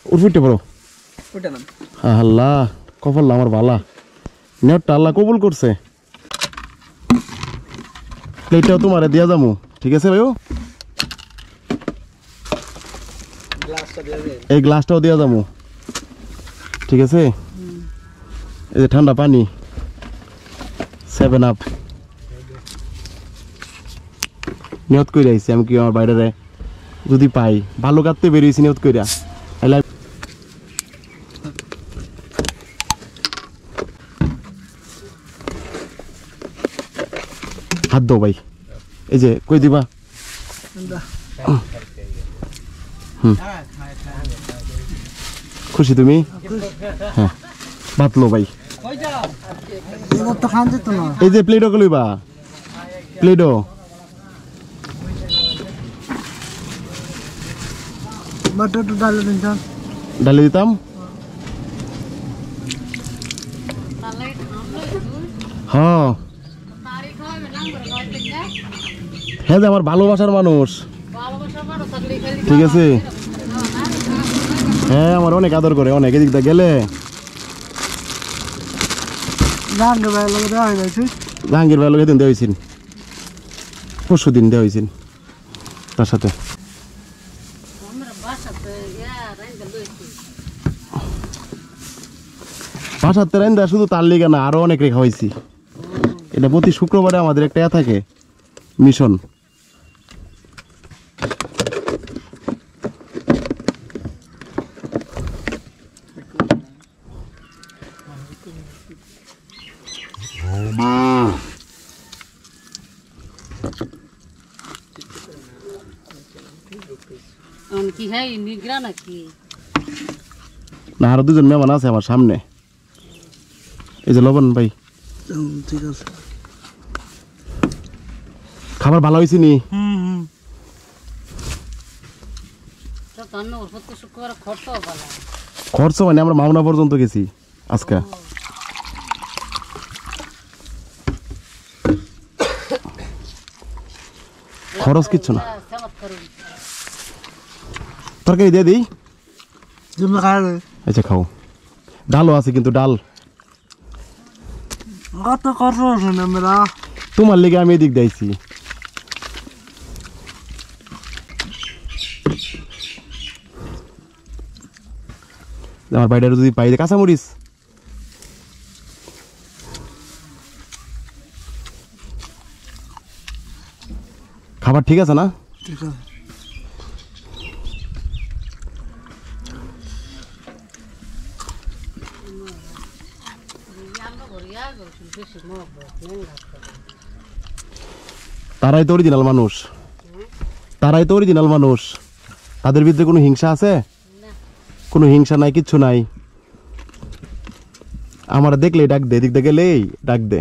উঠতে পারো আল্লাহ কপাল আমার ভালা নেটটা আল্লাহ কবুল করছে প্লেটটাও তোমারে দিয়া যাবো ঠিক আছে ভাইও এই গ্লাসটাও দিয়া যাবো ঠিক আছে এই যে ঠান্ডা পানি 7 আপ নিয়ত করে আইছি আমি কি আমার বাইরে যদি পাই ভালো কাটতে বেরিয়েছি নিয়ত কইরা হাত দাও ভাই এই যে কই দিবা খুশি তুমি হ্যাঁ ভাত লো ভাই এই যে প্লেটও লইবা প্লেটও ডালে দিতাম হ্যাঁ হ্যাঁ যে আমার ভালোবাসার মানুষ ঠিক আছে হ্যাঁ আমার অনেক আদর করে অনেক এদিক দিয়ে গেলে জাহাঙ্গীর ভাই লোক দিন দেওয়া হয়েছিল পরশু দিন দেওয়া হয়েছিল তার সাথে বাসাতে রান্দা শুধু তার লিগে না আরো অনেক রেখা হয়েছি এটা প্রতি শুক্রবারে আমাদের একটা থাকে মিশন না আরো দুজন মেহমান আছে আমার সামনে এই যে লবণ ভাই ঠিক আছে খাবার ভালো হয়েছে নি খরচ মানে আমরা মাওনা পর্যন্ত গেছি আজকে খরচ কিচ্ছু না তরকারি দিয়ে দিই আচ্ছা খাও ডালও আছে কিন্তু ডাল তোমার লেগে আমি এদিক দিয়েছি আমার বাইরে যদি পাই কাঁচামরিচ খাবার ঠিক আছে না ঠিক আছে তারাই তো অরিজিনাল মানুষ তারাই তো অরিজিনাল মানুষ তাদের বিরুদ্ধে কোনো হিংসা আছে কোনো হিংসা নাই কিচ্ছু নাই আমার দেখলেই ডাক দে এদিক দিয়ে গেলেই ডাক দে